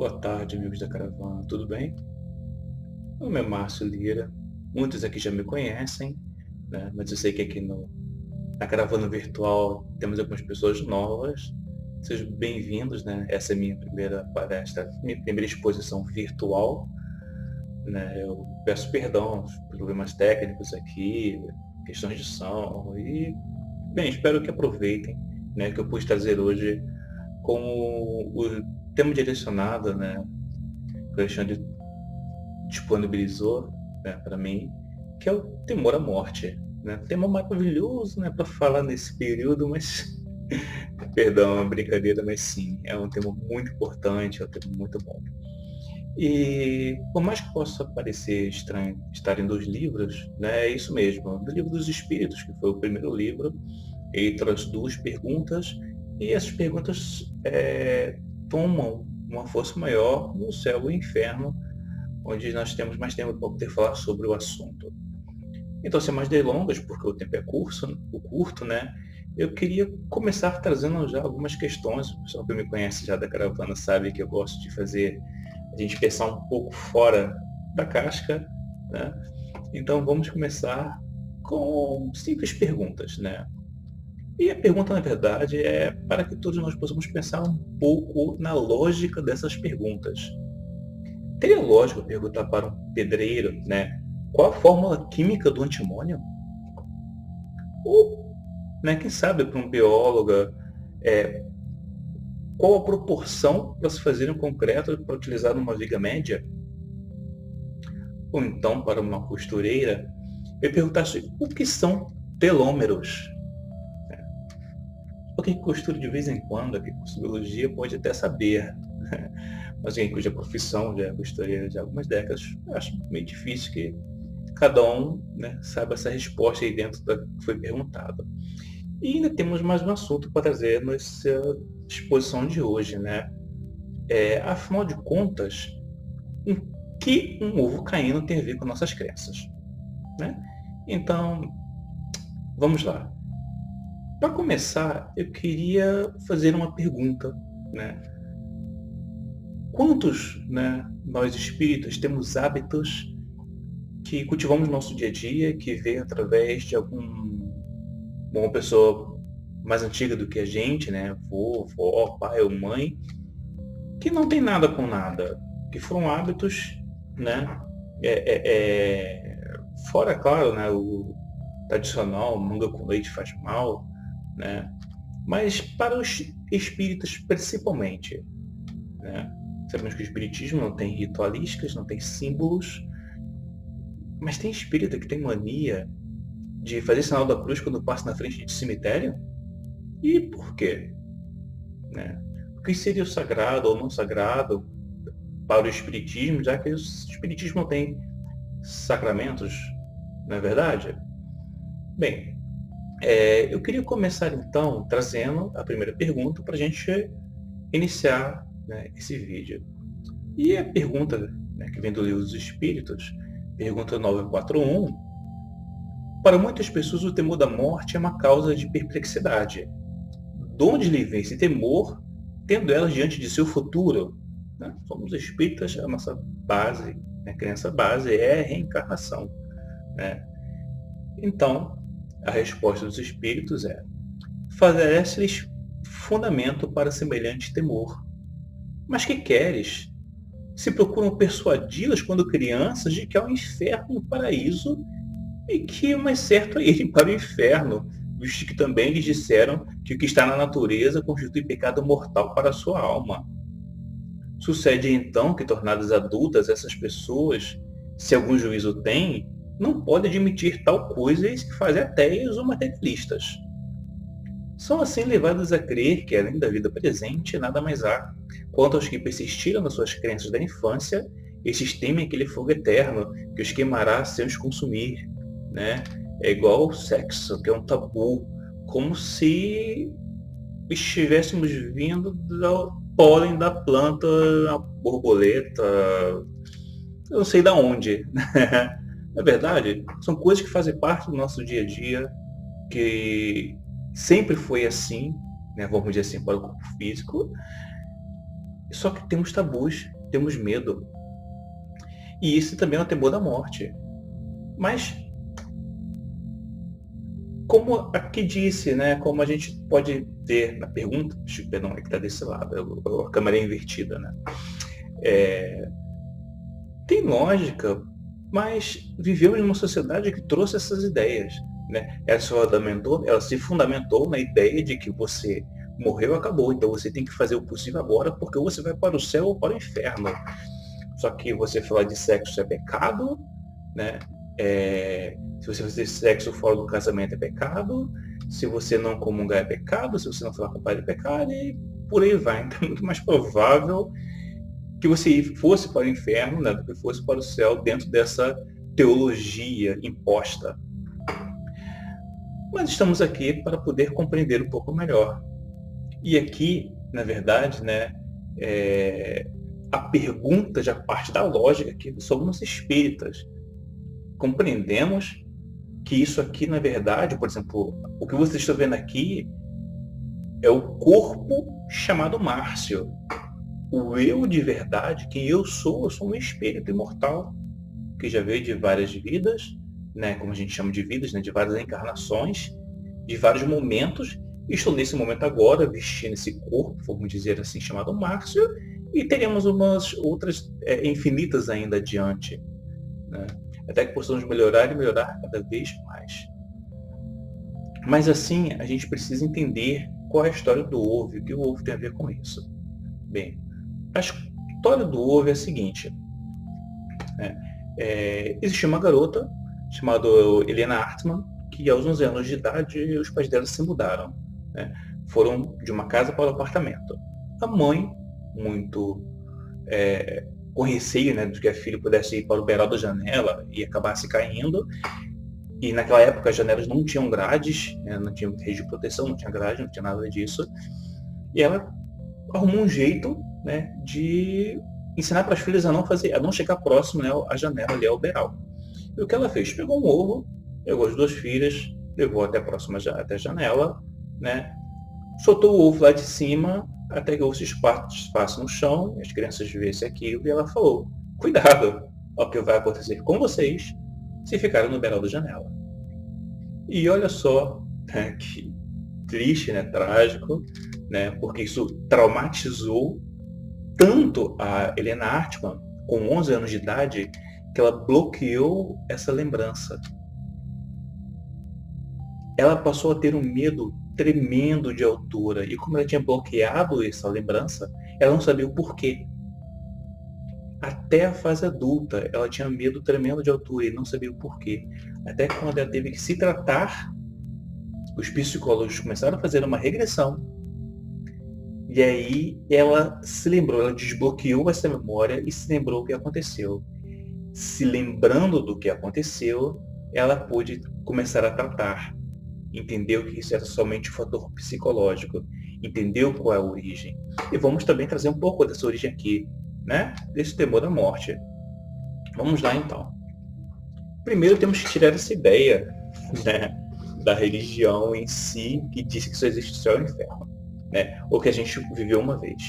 Boa tarde, amigos da caravana, tudo bem? Meu nome é Márcio Lira, muitos aqui já me conhecem, né? Mas eu sei que aqui na caravana virtual temos algumas pessoas novas. Sejam bem-vindos, né? Essa é a minha primeira palestra, minha primeira exposição virtual, né? Eu peço perdão aos problemas técnicos aqui, questões de som e, bem, espero que aproveitem, né? Que eu pude trazer hoje como o tema direcionado, né? Que o Alexandre disponibilizou, né, para mim, que é o temor à morte, né? Tema maravilhoso, né, para falar nesse período, mas perdão, é uma brincadeira, mas sim, é um tema muito importante, é um tema muito bom. E por mais que possa parecer estranho estar em dois livros, né, é isso mesmo, do Livro dos Espíritos, que foi o primeiro livro, ele traz duas perguntas, e essas perguntas tomam uma força maior no céu e inferno, onde nós temos mais tempo para poder falar sobre o assunto. Então, sem mais delongas, porque o tempo é curto, né? Eu queria começar trazendo já algumas questões. O pessoal que me conhece já da caravana sabe que eu gosto de fazer a gente pensar um pouco fora da casca, né? Então, vamos começar com simples perguntas, né? E a pergunta, na verdade, é para que todos nós possamos pensar um pouco na lógica dessas perguntas. Teria lógico perguntar para um pedreiro, né, qual a fórmula química do antimônio? Ou, né, quem sabe para um biólogo, é, qual a proporção para se fazer um concreto para utilizar numa viga média? Ou então para uma costureira, eu perguntasse o que são telômeros? Porque costura de vez em quando, aqui costurologia pode até saber, né? Mas quem cuja profissão já é costureira de algumas décadas, eu acho meio difícil que cada um, né, saiba essa resposta aí dentro da que foi perguntado. E ainda temos mais um assunto para trazer nessa exposição de hoje, né? Afinal de contas, o que um ovo caindo tem a ver com nossas crenças, né? Então, vamos lá. Para começar, eu queria fazer uma pergunta, né? Quantos, né, nós espíritas temos hábitos que cultivamos no nosso dia a dia, que vem através de uma pessoa mais antiga do que a gente, né, avô, vó, pai ou mãe, que não tem nada com nada, que foram hábitos, né, fora, claro, né, o tradicional, manga com leite faz mal, né, mas para os espíritas principalmente, né, sabemos que o espiritismo não tem ritualísticas, não tem símbolos, mas tem espírita que tem mania de fazer sinal da cruz quando passa na frente de cemitério? E por quê? Né? O que seria o sagrado ou não sagrado para o espiritismo, já que o espiritismo não tem sacramentos, não é verdade? Bem, eu queria começar então trazendo a primeira pergunta para a gente iniciar, né, esse vídeo. E a pergunta, né, que vem do Livro dos Espíritos, pergunta 941, para muitas pessoas o temor da morte é uma causa de perplexidade. De onde lhe vem esse temor, tendo elas diante de seu futuro? Né? Somos espíritas, a nossa base, a crença base é a reencarnação. Né? Então, a resposta dos espíritos é: favorece-lhes fundamento para semelhante temor. Mas que queres? Se procuram persuadi-las quando crianças de que há um inferno e um paraíso e que o mais certo é irem para o inferno, visto que também lhes disseram que o que está na natureza constitui pecado mortal para a sua alma. Sucede então que, tornadas adultas, essas pessoas, se algum juízo têm, não podem admitir tal coisa e se fazem ateias ou materialistas. São assim levadas a crer que, além da vida presente, nada mais há. Quanto aos que persistiram nas suas crenças da infância, estes temem aquele fogo eterno que os queimará sem os consumir. Né? É igual ao sexo, que é um tabu, como se estivéssemos vindo do pólen da planta, a borboleta, eu não sei da onde. É verdade, são coisas que fazem parte do nosso dia a dia, que sempre foi assim, né, vamos dizer assim, para o corpo físico, Só que temos tabus, temos medo. E isso também é o temor da morte. Mas, como aqui disse, né, como a gente pode ver na pergunta, perdão, é que está desse lado, a câmera é invertida, né? Tem lógica, mas vivemos numa sociedade que trouxe essas ideias, né? Ela se fundamentou na ideia de que você morreu, acabou, então você tem que fazer o possível agora, porque ou você vai para o céu ou para o inferno. Só que você falar de sexo é pecado, né? Se você fazer sexo fora do casamento é pecado, se você não comungar é pecado, se você não falar com o pai é pecado, e por aí vai. Então é muito mais provável que você fosse para o inferno, né, do que fosse para o céu dentro dessa teologia imposta. Mas estamos aqui para poder compreender um pouco melhor. E aqui, na verdade, né, a pergunta já parte da lógica que somos espíritas. Compreendemos que isso aqui, na verdade, por exemplo, o que vocês estão vendo aqui é o corpo chamado Márcio. O eu de verdade, quem eu sou um espírito imortal, que já veio de várias vidas, né, como a gente chama de vidas, né, de várias encarnações, de vários momentos. Estou nesse momento agora, vestindo esse corpo, vamos dizer assim, chamado Márcio, e teremos umas outras infinitas ainda adiante, né? Até que possamos melhorar e melhorar cada vez mais. Mas assim, a gente precisa entender qual é a história do ovo e o que o ovo tem a ver com isso. Bem, a história do ovo é a seguinte. Existia uma garota chamada Helena Hartmann, que aos 11 anos de idade os pais dela se mudaram, né? Foram de uma casa para o apartamento. A mãe, muito com receio, né, de que a filha pudesse ir para o beiral da janela e acabasse caindo. E naquela época as janelas não tinham grades, né, não tinha rede de proteção, não tinha grade, não tinha nada disso. E ela arrumou um jeito, né, de ensinar para as filhas a não chegar próximo, né, à janela ali, ao beiral. E o que ela fez? Pegou um ovo, pegou as duas filhas, levou até até a janela, né, soltou o ovo lá de cima, até que o ovo se espaço no chão, as crianças vissem aquilo, e ela falou: cuidado ao que vai acontecer com vocês se ficarem no beiral da janela. E olha só, né, que triste, né, trágico, né, porque isso traumatizou tanto a Helena Hartmann, com 11 anos de idade, que ela bloqueou essa lembrança. Ela passou a ter um medo tremendo de altura, e como ela tinha bloqueado essa lembrança, ela não sabia o porquê. Até a fase adulta, ela tinha medo tremendo de altura e não sabia o porquê. Até que quando ela teve que se tratar, os psicólogos começaram a fazer uma regressão, e aí ela se lembrou, ela desbloqueou essa memória e se lembrou o que aconteceu. Se lembrando do que aconteceu, ela pôde começar a tratar. Entendeu que isso era somente um fator psicológico, entendeu qual é a origem. E vamos também trazer um pouco dessa origem aqui, né? Desse temor da morte. Vamos lá então. Primeiro temos que tirar essa ideia, né, da religião em si, que diz que só existe céu e inferno, né? Ou que a gente viveu uma vez.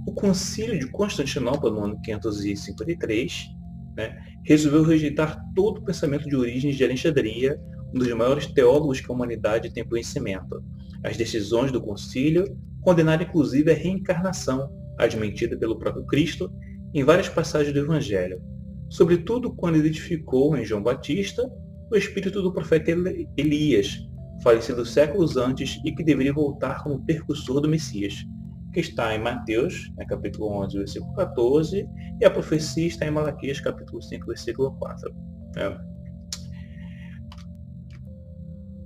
O Concílio de Constantinopla, no ano 553, né, resolveu rejeitar todo o pensamento de Orígenes de Alexandria, um dos maiores teólogos que a humanidade tem conhecimento. As decisões do concílio condenaram inclusive a reencarnação, admitida pelo próprio Cristo em várias passagens do Evangelho, sobretudo quando identificou em João Batista o espírito do profeta Elias, falecido séculos antes e que deveria voltar como percussor do Messias, que está em Mateus, capítulo 11, versículo 14, e a profecia está em Malaquias, capítulo 5, versículo 4.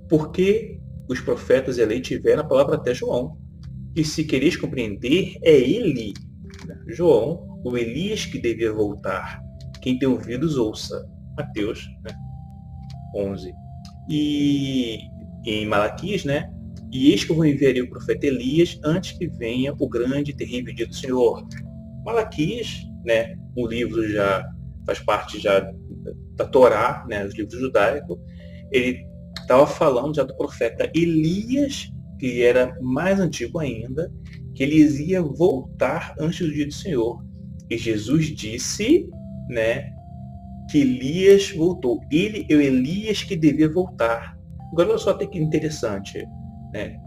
Porque os profetas e a lei tiveram a palavra até João, e se quereis compreender, é ele, né, João, o Elias que devia voltar. Quem tem ouvidos, ouça. Mateus, 11. E em Malaquias, né? E eis que eu vou enviar o profeta Elias antes que venha o grande e terrível dia do Senhor. Malaquias, né? O livro já faz parte já da Torá, né? Os livros judaicos. Ele estava falando já do profeta Elias, que era mais antigo ainda, que Elias ia voltar antes do dia do Senhor. E Jesus disse, né, que Elias voltou. Ele é o Elias que devia voltar. Agora olha só até que interessante, né?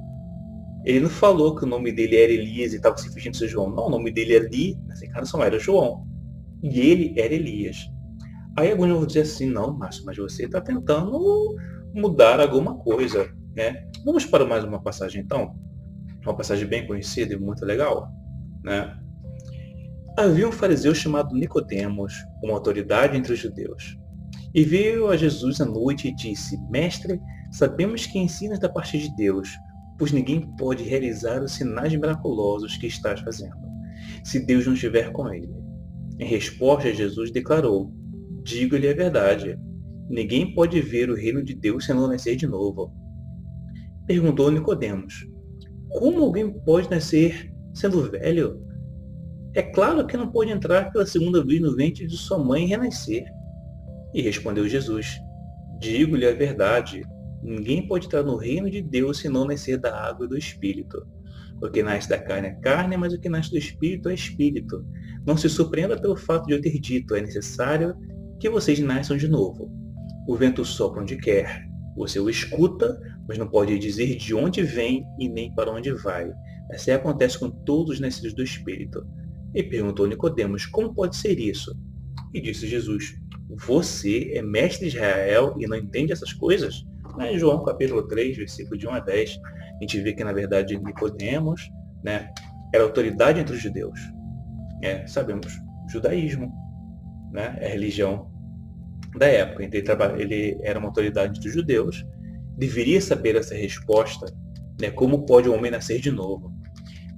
Ele não falou que o nome dele era Elias e estava se fingindo ser João. Não, o nome dele ali, nessa encarnação, era João. E ele era Elias. Aí alguns vão dizer assim, não, Márcio, mas você está tentando mudar alguma coisa, né? Vamos para mais uma passagem então. Uma passagem bem conhecida e muito legal, né? Havia um fariseu chamado Nicodemos, uma autoridade entre os judeus. E veio a Jesus à noite e disse, Mestre, sabemos que ensinas da parte de Deus, pois ninguém pode realizar os sinais miraculosos que estás fazendo, se Deus não estiver com ele. Em resposta, Jesus declarou, digo-lhe a verdade, ninguém pode ver o reino de Deus sem não nascer de novo. Perguntou Nicodemos, como alguém pode nascer sendo velho? É claro que não pode entrar pela segunda vez no ventre de sua mãe e renascer. E respondeu Jesus, digo-lhe a verdade, ninguém pode entrar no reino de Deus se não nascer da água e do Espírito. O que nasce da carne é carne, mas o que nasce do Espírito é Espírito. Não se surpreenda pelo fato de eu ter dito, é necessário que vocês nasçam de novo. O vento sopra onde quer, você o escuta, mas não pode dizer de onde vem e nem para onde vai. Assim acontece com todos os nascidos do Espírito. E perguntou Nicodemos, como pode ser isso? E disse Jesus, você é mestre de Israel e não entende essas coisas? Em João capítulo 3, versículo de 1 a 10, a gente vê que na verdade Nicodemos, né, era autoridade entre os judeus. Sabemos, judaísmo, né, é a religião da época. Então ele era uma autoridade entre os judeus, deveria saber essa resposta, né, como pode um homem nascer de novo?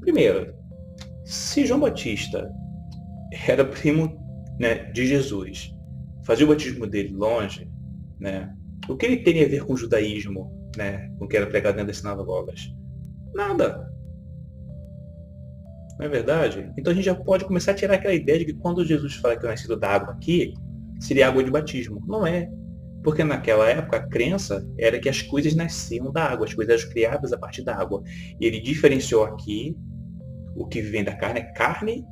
Primeiro, se João Batista era primo, né, de Jesus, fazia o batismo dele longe, né, o que ele tem a ver com o judaísmo, né, com o que era pregado dentro das sinagogas? Nada. Não é verdade? Então a gente já pode começar a tirar aquela ideia de que quando Jesus fala que é nascido da água aqui, seria água de batismo. Não é. Porque naquela época a crença era que as coisas nasciam da água, as coisas eram criadas a partir da água. E ele diferenciou aqui o que vem da carne é carne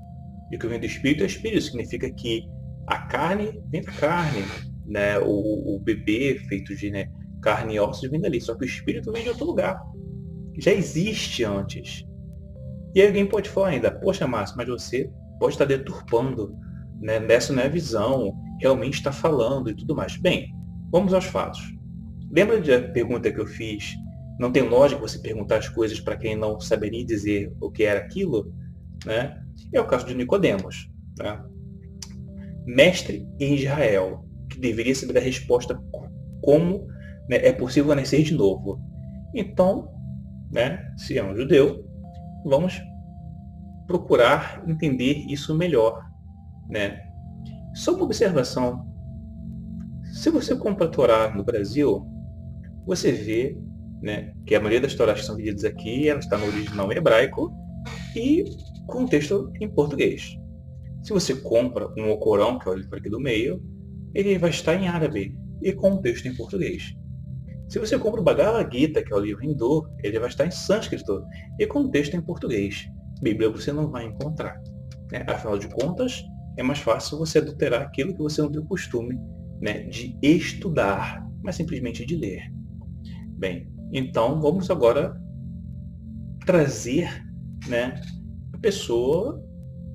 e o que vem do espírito é espírito. Isso significa que a carne vem da carne, né? O bebê feito de, né, carne e ossos vem dali, só que o espírito vem de outro lugar. Já existe antes. E aí alguém pode falar ainda, poxa Márcio, mas você pode estar deturpando, né? Essa não é a visão, realmente está falando e tudo mais. Bem, vamos aos fatos. Lembra da pergunta que eu fiz? Não tem lógica você perguntar as coisas para quem não saberia dizer o que era aquilo, né? É o caso de Nicodemos, né? Mestre em Israel, que deveria saber a resposta como, né, é possível nascer de novo. Então, né, se é um judeu, vamos procurar entender isso melhor, né? Só uma observação. Se você compra a Torá no Brasil, você vê, né, que a maioria das Torás que são vendidas aqui, ela está no original hebraico e com texto em português. Se você compra um Alcorão, que é o livro aqui do meio, ele vai estar em árabe e com texto em português. Se você compra o Bhagavad Gita, que é o livro hindu, ele vai estar em sânscrito e com texto em português. Bíblia você não vai encontrar, né? Afinal de contas, é mais fácil você adulterar aquilo que você não tem o costume, né, de estudar, mas simplesmente de ler. Bem, então vamos agora trazer, né, a pessoa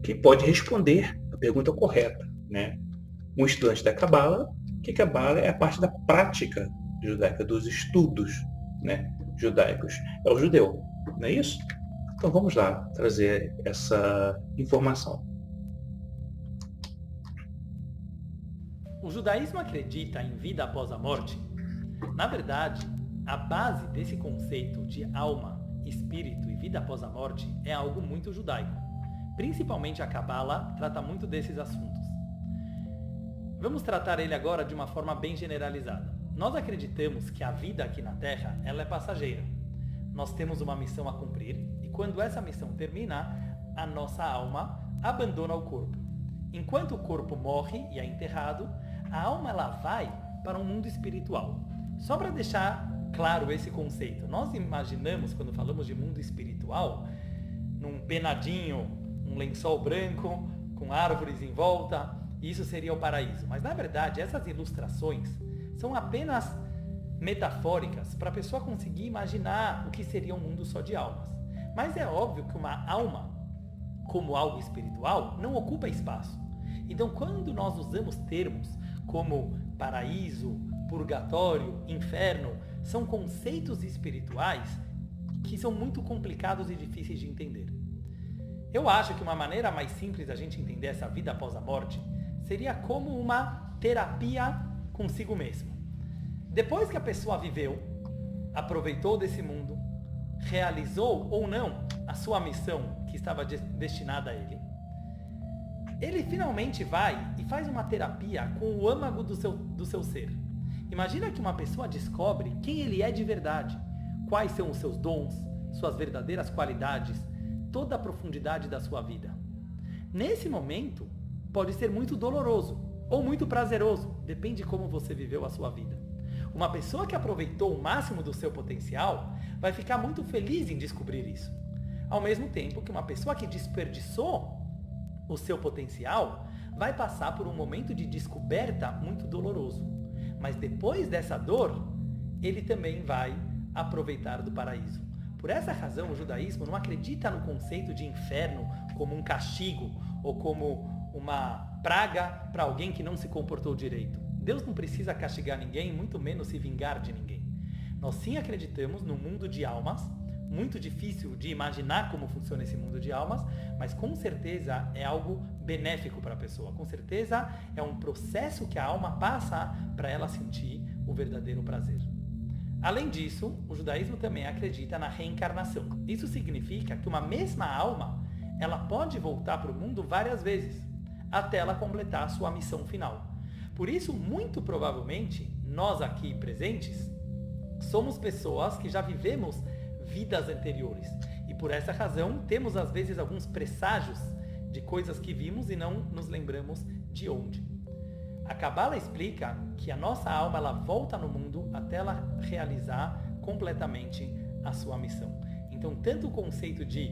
que pode responder a pergunta correta, né? Um estudante da Cabala, que Cabala é a parte da prática judaica, dos estudos, né, judaicos. É o judeu, não é isso? Então vamos lá trazer essa informação. O judaísmo acredita em vida após a morte? Na verdade, a base desse conceito de alma, espírito e vida após a morte é algo muito judaico. Principalmente a Cabala trata muito desses assuntos. Vamos tratar ele agora de uma forma bem generalizada. Nós acreditamos que a vida aqui na Terra ela é passageira. Nós temos uma missão a cumprir e quando essa missão terminar, a nossa alma abandona o corpo. Enquanto o corpo morre e é enterrado, a alma ela vai para um mundo espiritual. Só para deixar claro esse conceito, nós imaginamos, quando falamos de mundo espiritual, num penadinho, um lençol branco, com árvores em volta. Isso seria o paraíso. Mas, na verdade, essas ilustrações são apenas metafóricas para a pessoa conseguir imaginar o que seria um mundo só de almas. Mas é óbvio que uma alma, como algo espiritual, não ocupa espaço. Então, quando nós usamos termos como paraíso, purgatório, inferno, são conceitos espirituais que são muito complicados e difíceis de entender. Eu acho que uma maneira mais simples da gente entender essa vida após a morte seria como uma terapia consigo mesmo. Depois que a pessoa viveu, aproveitou desse mundo, realizou ou não a sua missão que estava destinada a ele, ele finalmente vai e faz uma terapia com o âmago do seu ser. Imagina que uma pessoa descobre quem ele é de verdade, quais são os seus dons, suas verdadeiras qualidades, toda a profundidade da sua vida. Nesse momento, pode ser muito doloroso ou muito prazeroso, depende de como você viveu a sua vida. Uma pessoa que aproveitou o máximo do seu potencial vai ficar muito feliz em descobrir isso. Ao mesmo tempo que uma pessoa que desperdiçou o seu potencial vai passar por um momento de descoberta muito doloroso. Mas depois dessa dor, ele também vai aproveitar do paraíso. Por essa razão, o judaísmo não acredita no conceito de inferno como um castigo ou como uma praga para alguém que não se comportou direito. Deus não precisa castigar ninguém, muito menos se vingar de ninguém. Nós sim acreditamos no mundo de almas, muito difícil de imaginar como funciona esse mundo de almas, mas com certeza é algo benéfico para a pessoa. Com certeza é um processo que a alma passa para ela sentir o verdadeiro prazer. Além disso, o judaísmo também acredita na reencarnação. Isso significa que uma mesma alma, ela pode voltar para o mundo várias vezes, até ela completar a sua missão final. Por isso, muito provavelmente, nós aqui presentes, somos pessoas que já vivemos vidas anteriores. E por essa razão, temos às vezes alguns presságios de coisas que vimos e não nos lembramos de onde. A Cabala explica que a nossa alma ela volta no mundo até ela realizar completamente a sua missão. Então, tanto o conceito de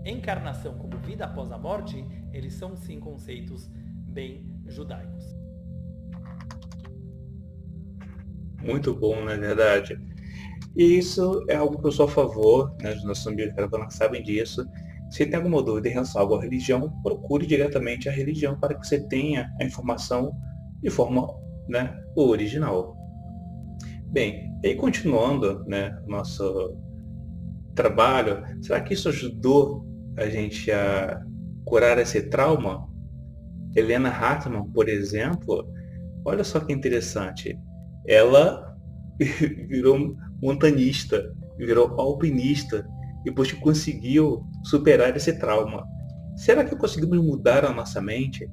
encarnação como vida após a morte, eles são sim conceitos bem judaicos. Muito bom, na verdade. E isso é algo que eu sou a favor, né, os nossos amigos que sabem disso. Se tem alguma dúvida em relação a alguma religião, procure diretamente a religião para que você tenha a informação de forma, né, original. Bem, e continuando, né, nosso trabalho, será que isso ajudou a gente a curar esse trauma? Helena Hartmann, por exemplo, olha só que interessante, ela virou montanista, virou alpinista, depois que conseguiu superar esse trauma. Será que conseguimos mudar a nossa mente?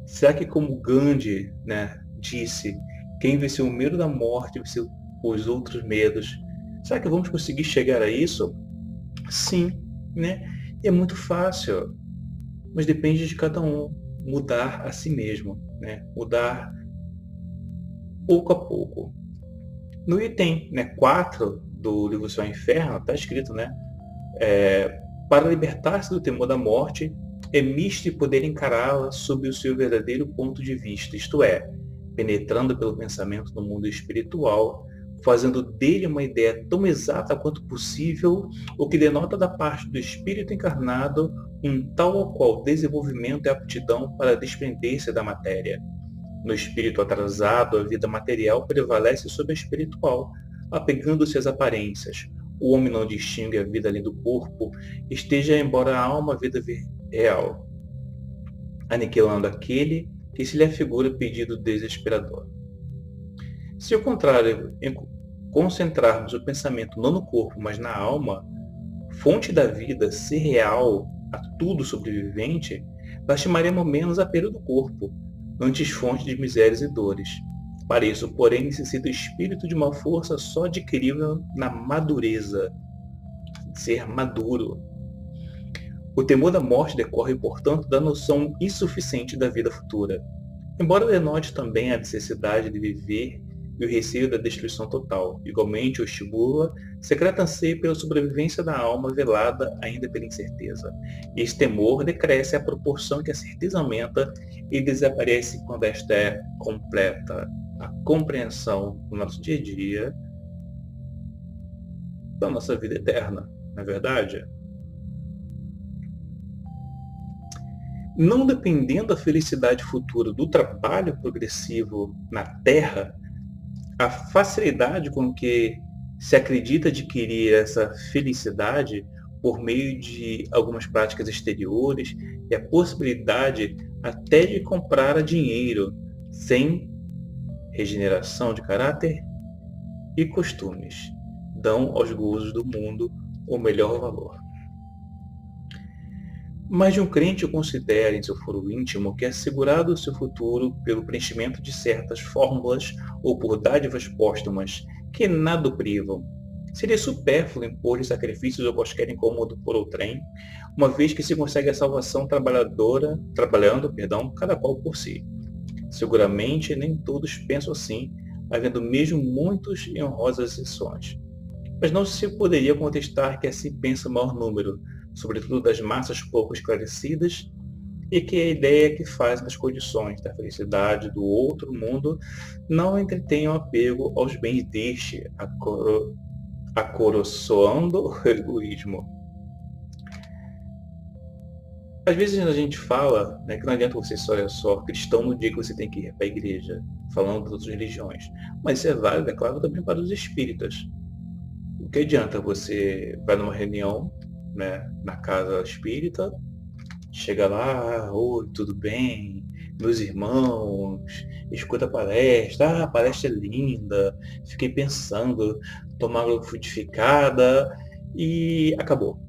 Será que, como Gandhi, né, disse, quem venceu o medo da morte venceu os outros medos? Será que vamos conseguir chegar a isso? Sim, né? E é muito fácil, mas depende de cada um mudar a si mesmo, né? Mudar pouco a pouco. No item, né, 4 do livro Céu e Inferno, está escrito, né? Para libertar-se do temor da morte, é misto e poder encará-la sob o seu verdadeiro ponto de vista, isto é, penetrando pelo pensamento no mundo espiritual, fazendo dele uma ideia tão exata quanto possível, o que denota da parte do espírito encarnado um tal ou qual desenvolvimento e aptidão para desprender-se da matéria. No espírito atrasado, a vida material prevalece sobre a espiritual, apegando-se às aparências. O homem não distingue a vida além do corpo, esteja embora a alma a vida real, aniquilando aquele que se lhe afigura pedido desesperador. Se ao contrário, concentrarmos o pensamento não no corpo, mas na alma, fonte da vida, ser real a tudo sobrevivente, lastimaremos menos a perda do corpo, antes fonte de misérias e dores. Para isso, porém, necessita o espírito de uma força só adquirível na madureza, ser maduro. O temor da morte decorre, portanto, da noção insuficiente da vida futura. Embora denote também a necessidade de viver e o receio da destruição total. Igualmente, o estimula secreto anseio pela sobrevivência da alma velada ainda pela incerteza. Esse temor decresce à proporção que a certeza aumenta e desaparece quando esta é completa. A compreensão do nosso dia a dia, da nossa vida eterna, não é verdade? Não dependendo da felicidade futura do trabalho progressivo na Terra, a facilidade com que se acredita adquirir essa felicidade por meio de algumas práticas exteriores e a possibilidade até de comprar a dinheiro sem regeneração de caráter e costumes, dão aos gozos do mundo o melhor valor. Mas de um crente considera em seu foro íntimo que é assegurado o seu futuro pelo preenchimento de certas fórmulas ou por dádivas póstumas que nada o privam. Seria supérfluo impor sacrifícios ou quaisquer incômodo por outrem, uma vez que se consegue a salvação trabalhando, cada qual por si. Seguramente nem todos pensam assim, havendo mesmo muitos e honrosas exceções. Mas não se poderia contestar que assim pensa o maior número, sobretudo das massas pouco esclarecidas, e que a ideia que faz nas condições da felicidade do outro mundo não entretém o apego aos bens deste, acoroçoando o egoísmo. Às vezes a gente fala, né, que não adianta você ser só cristão no dia que você tem que ir para a igreja, falando das outras religiões. Mas isso é válido, é claro, também para os espíritas. O que adianta você vai numa reunião, né, na casa espírita, chega lá, oi, tudo bem, meus irmãos, escuta a palestra, a palestra é linda, fiquei pensando, tomar água frutificada e acabou.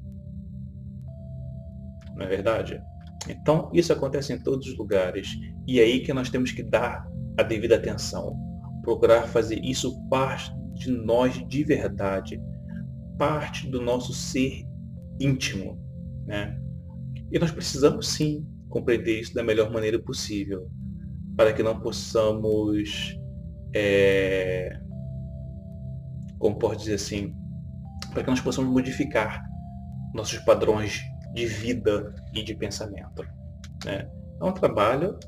Não é verdade? Então, isso acontece em todos os lugares e é aí que nós temos que dar a devida atenção, procurar fazer isso parte de nós de verdade, parte do nosso ser íntimo, né? E nós precisamos sim compreender isso da melhor maneira possível, para que não possamos, como posso dizer assim, para que nós possamos modificar nossos padrões de vida e de pensamento, né? É um trabalho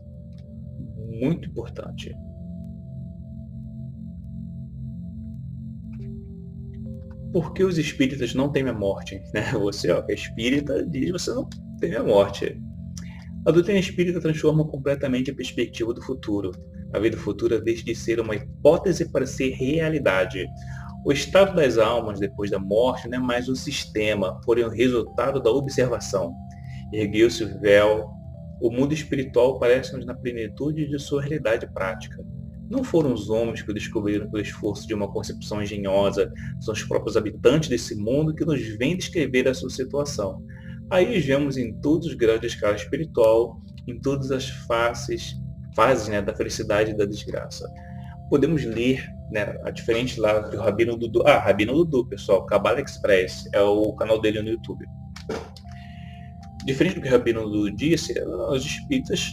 muito importante. Por que os espíritas não temem a morte? Né? Você, que é espírita, diz que você não teme a morte. A doutrina espírita transforma completamente a perspectiva do futuro. A vida futura deixa de ser uma hipótese para ser realidade. O estado das almas depois da morte não é mais um sistema, porém o resultado da observação. Ergueu-se o véu. O mundo espiritual parece-nos na plenitude de sua realidade prática. Não foram os homens que o descobriram pelo esforço de uma concepção engenhosa, são os próprios habitantes desse mundo que nos vêm descrever a sua situação. Aí os vemos em todos os graus de escala espiritual, em todas as fases, né, da felicidade e da desgraça. Podemos ler, né, a diferente lá do Rabino Dudu. Rabino Dudu, pessoal, Kabbalah Express, é o canal dele no YouTube. Diferente do que o Rabino Dudu disse, os espíritas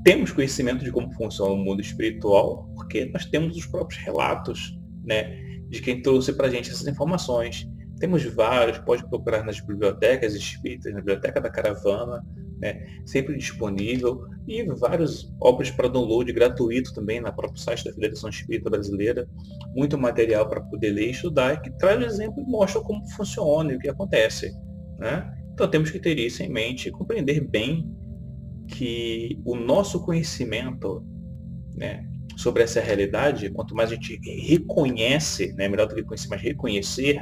temos conhecimento de como funciona o mundo espiritual, porque nós temos os próprios relatos, né, de quem trouxe para a gente essas informações. Temos vários, pode procurar nas bibliotecas espíritas, na Biblioteca da Caravana, né, sempre disponível, e várias obras para download gratuito também no próprio site da Federação Espírita Brasileira. Muito material para poder ler e estudar, que traz o exemplo e mostra como funciona e o que acontece, né? Então temos que ter isso em mente e compreender bem que o nosso conhecimento, né, sobre essa realidade, quanto mais a gente reconhece, né, melhor do que conhecer, mas reconhecer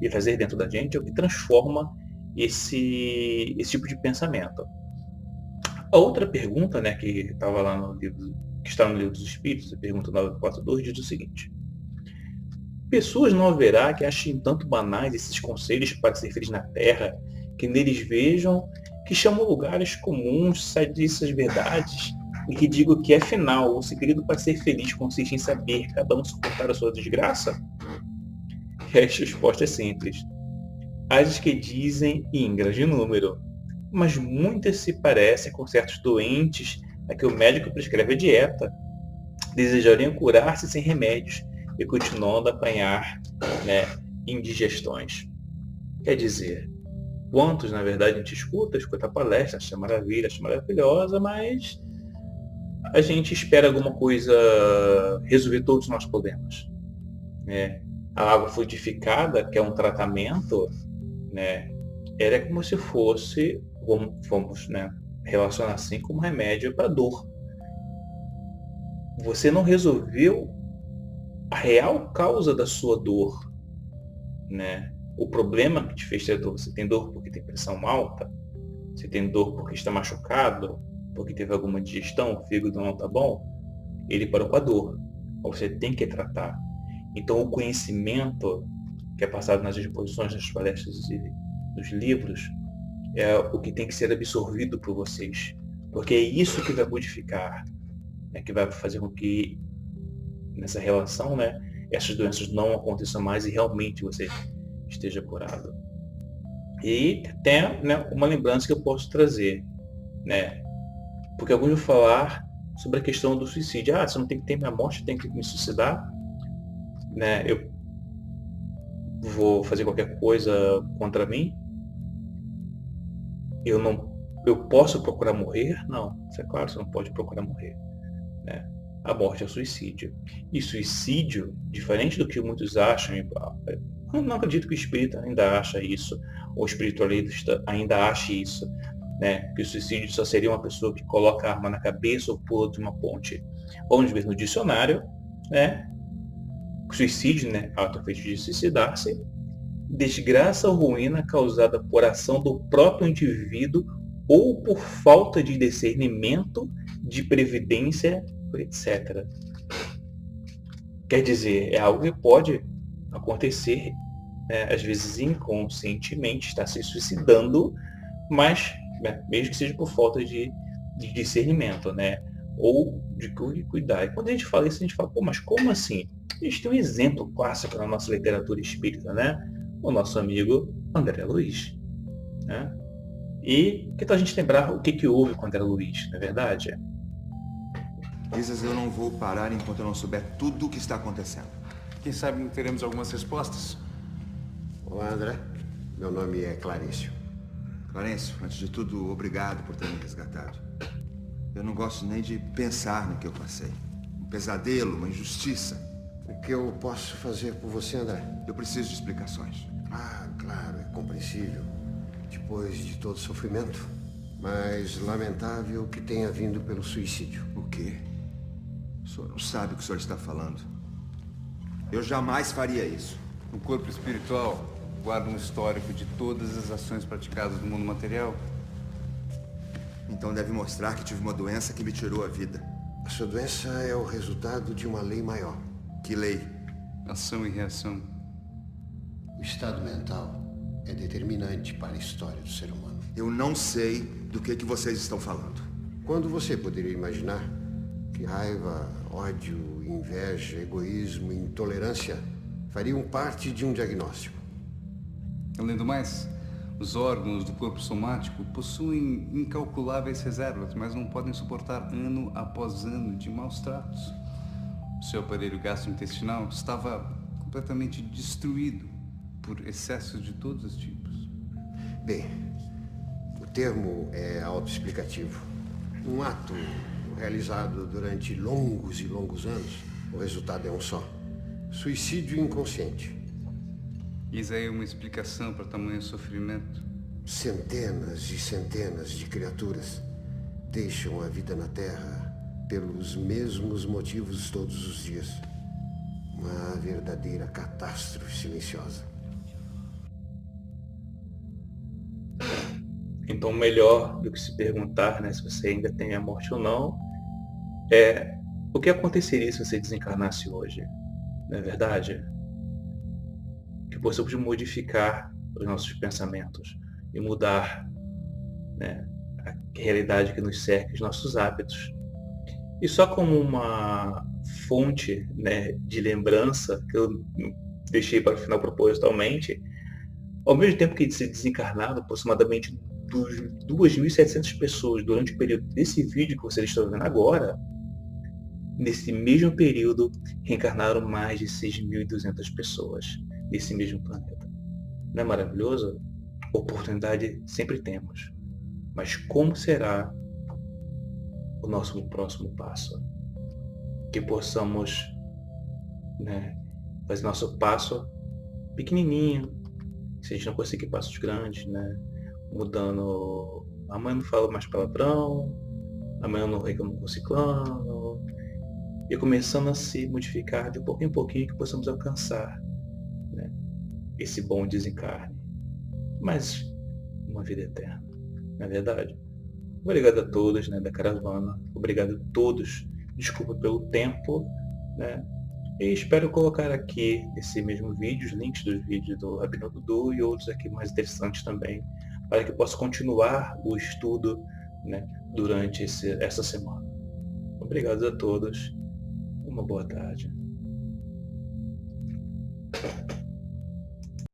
e fazer dentro da gente, é o que transforma esse tipo de pensamento. A outra pergunta, né, que estava lá no livro, que está no Livro dos Espíritos, a pergunta 942, diz o seguinte: pessoas não haverá que achem tanto banais esses conselhos para ser feliz na Terra, que neles vejam que chamam lugares comuns, sadistas verdades, e que digam que, afinal, o segredo para ser feliz consiste em saber cada um suportar a sua desgraça? E a resposta é simples. As que dizem em grande número, mas muitas se parecem com certos doentes a que o médico prescreve a dieta. desejariam curar-se sem remédios e continuando a apanhar, né, indigestões. Quer dizer, quantos, na verdade, a gente escuta a palestra, acha maravilha, acha maravilhosa, mas a gente espera alguma coisa resolver todos os nossos problemas, né? A água fluidificada, que é um tratamento, né, era como se fosse, vamos, né, relacionar assim, como remédio para dor. Você não resolveu a real causa da sua dor, né? O problema que te fez ter dor. Você tem dor porque tem pressão alta? Você tem dor porque está machucado? Porque teve alguma digestão? O fígado não está bom? Ele parou com a dor. Você tem que tratar. Então o conhecimento que é passado nas exposições, nas palestras e nos livros é o que tem que ser absorvido por vocês. Porque é isso que vai modificar, né? Que vai fazer com que nessa relação, né, essas doenças não aconteçam mais e realmente você esteja curado. E tem, né, uma lembrança que eu posso trazer, né, porque alguns vão falar sobre a questão do suicídio. Você não tem que ter minha morte, tem que me suicidar, né, eu vou fazer qualquer coisa contra mim, eu posso procurar morrer? Não, isso é claro, você não pode procurar morrer, né? A morte é o suicídio. E suicídio, diferente do que muitos acham, eu não acredito que o espírita ainda acha isso, ou o espiritualista ainda ache isso, né? Que o suicídio só seria uma pessoa que coloca a arma na cabeça ou pula de uma ponte. Vamos ver no dicionário, né? Suicídio, né? Ato feito de suicidar-se, desgraça ou ruína causada por ação do próprio indivíduo ou por falta de discernimento, de previdência, etc. Quer dizer, é algo que pode acontecer, né, às vezes inconscientemente, está se suicidando, mas, né, mesmo que seja por falta de discernimento, né, ou de cuidar. E quando a gente fala isso, a gente fala, mas como assim? A gente tem um exemplo clássico na nossa literatura espírita, né? O nosso amigo André Luiz, né? E que tal a gente lembrar o que houve com André Luiz, não é verdade? Dizes, eu não vou parar enquanto eu não souber tudo o que está acontecendo. Quem sabe não teremos algumas respostas? Olá, André. Meu nome é Clarencio. Clarencio, antes de tudo, obrigado por ter me resgatado. Eu não gosto nem de pensar no que eu passei. Um pesadelo, uma injustiça. O que eu posso fazer por você, André? Eu preciso de explicações. Claro, é compreensível. Depois de todo o sofrimento. Mas lamentável que tenha vindo pelo suicídio. O quê? O senhor não sabe o que o senhor está falando. Eu jamais faria isso. O corpo espiritual guarda um histórico de todas as ações praticadas no mundo material. Então deve mostrar que tive uma doença que me tirou a vida. A sua doença é o resultado de uma lei maior. Que lei? Ação e reação. O estado mental é determinante para a história do ser humano. Eu não sei do que vocês estão falando. Quando você poderia imaginar que raiva, ódio, inveja, egoísmo e intolerância fariam parte de um diagnóstico? Além do mais, os órgãos do corpo somático possuem incalculáveis reservas, mas não podem suportar ano após ano de maus tratos. O seu aparelho gastrointestinal estava completamente destruído por excessos de todos os tipos. Bem, o termo é autoexplicativo. Um ato realizado durante longos e longos anos, o resultado é um só: suicídio inconsciente. Isso aí é uma explicação para tamanho sofrimento? Centenas e centenas de criaturas deixam a vida na Terra pelos mesmos motivos todos os dias. Uma verdadeira catástrofe silenciosa. Então, melhor do que se perguntar, né, se você ainda tem a morte ou não, é o que aconteceria se você desencarnasse hoje, não é verdade? Que possamos modificar os nossos pensamentos e mudar, né, a realidade que nos cerca, os nossos hábitos. E só como uma fonte, né, de lembrança, que eu deixei para o final propositalmente, ao mesmo tempo que ser desencarnado aproximadamente 2.700 pessoas durante o período desse vídeo que vocês estão vendo agora, nesse mesmo período, reencarnaram mais de 6.200 pessoas nesse mesmo planeta. Não é maravilhoso? Oportunidade sempre temos. Mas como será o nosso próximo passo? Que possamos, fazer nosso passo pequenininho, se a gente não conseguir passos grandes, mudando, amanhã eu não falo mais palavrão, amanhã eu não reclamo com o ciclano, e começando a se modificar de pouquinho em pouquinho, que possamos alcançar esse bom desencarne, mas uma vida eterna, não é verdade? Obrigado a todos da caravana, obrigado a todos, desculpa pelo tempo, e espero colocar aqui nesse mesmo vídeo os links dos vídeos do Rabino Dudu e outros aqui mais interessantes também, para que eu possa continuar o estudo durante essa semana. Obrigado a todos, uma boa tarde.